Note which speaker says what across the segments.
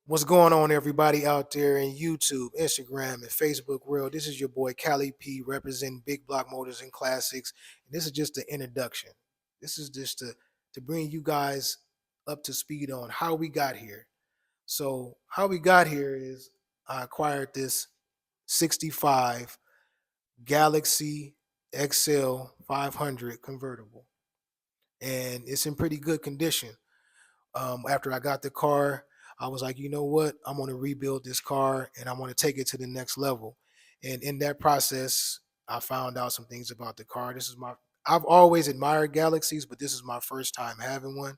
Speaker 1: What's going on, everybody out there in YouTube, Instagram, and Facebook world? This is your boy Cali P representing Big Block Motors and Classics. And this is just the introduction. This is just to bring you guys up to speed on how we got here. So, how we got here is I acquired this 65 Galaxy XL 500 convertible, and it's in pretty good condition. After I got the car, I was like, you know what? I'm going to rebuild this car and I'm going to take it to the next level. And in that process, I found out some things about the car. I've always admired Galaxies, but this is my first time having one.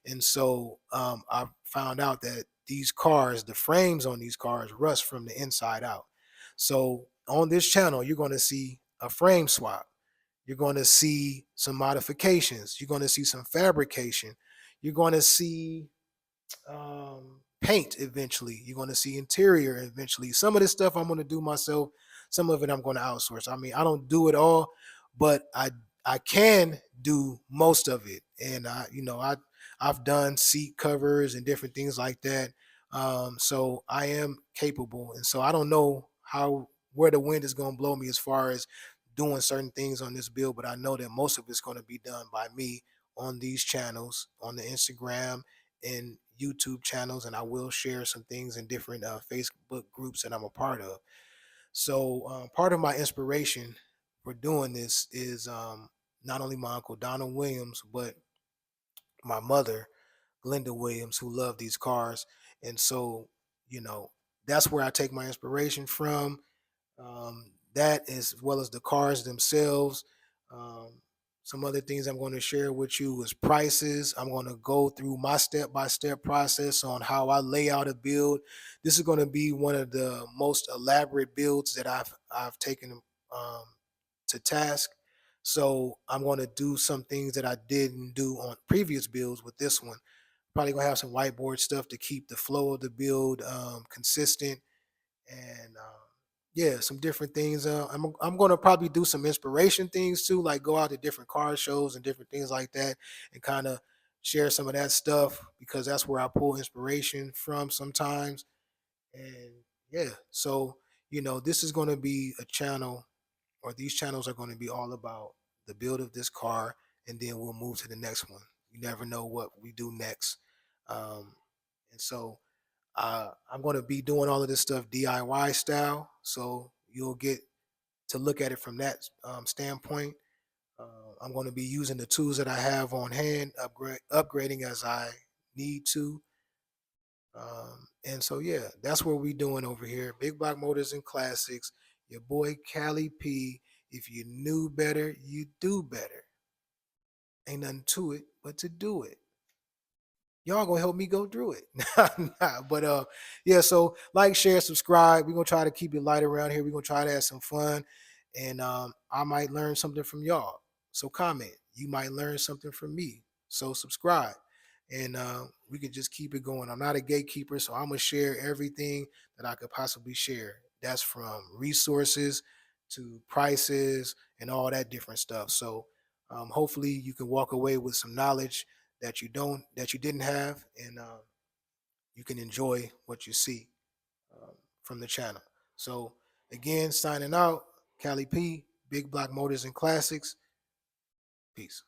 Speaker 1: And so I found out that these cars, the frames on these cars rust from the inside out. So on this channel, you're going to see a frame swap. You're going to see some modifications. You're going to see some fabrication. You're going to see paint eventually. You're going to see interior eventually. Some of this stuff I'm going to do myself. Some of it I'm going to outsource. I mean, I don't do it all, but I can do most of it. And I've done seat covers and different things like that. So I am capable, and so I don't know how where the wind is going to blow me as far as doing certain things on this build, but I know that most of it's going to be done by me on these channels, on the Instagram and YouTube channels, and I will share some things in different Facebook groups that I'm a part of. So part of my inspiration for doing this is not only my uncle Donald Williams, but my mother Glenda Williams, who loved these cars, and so you know that's where I take my inspiration from. That as well as the cars themselves. Um, some other things I'm going to share with you is prices. I'm going to go through my step-by-step process on how I lay out a build. This is going to be one of the most elaborate builds that I've taken um, to task. So I'm going to do some things that I didn't do on previous builds with this one. Probably gonna have some whiteboard stuff to keep the flow of the build consistent, and yeah, some different things. I'm going to probably do some inspiration things too, like go out to different car shows and different things like that, and kind of share some of that stuff because that's where I pull inspiration from sometimes. And yeah, so this is going to be a channel, or these channels are going to be all about the build of this car, and then we'll move to the next one. You never know what we do next, and so I'm going to be doing all of this stuff DIY style, so you'll get to look at it from that standpoint. I'm going to be using the tools that I have on hand, upgrading as I need to. And so, yeah, that's what we're doing over here. Big Block Motors and Classics. Your boy Cali P. If you knew better, you do better. Ain't nothing to it but to do it. Y'all gonna help me go through it. Nah, but yeah, so like, share, subscribe. We're gonna try to keep it light around here. We're gonna try to have some fun, and I might learn something from y'all. So comment. You might learn something from me. So subscribe, and we can just keep it going. I'm not a gatekeeper, so I'm gonna share everything that I could possibly share. That's from resources to prices and all that different stuff. So hopefully you can walk away with some knowledge that you didn't have, and you can enjoy what you see um, from the channel. So again, signing out, Cali P, Big Block Motors and Classics. Peace.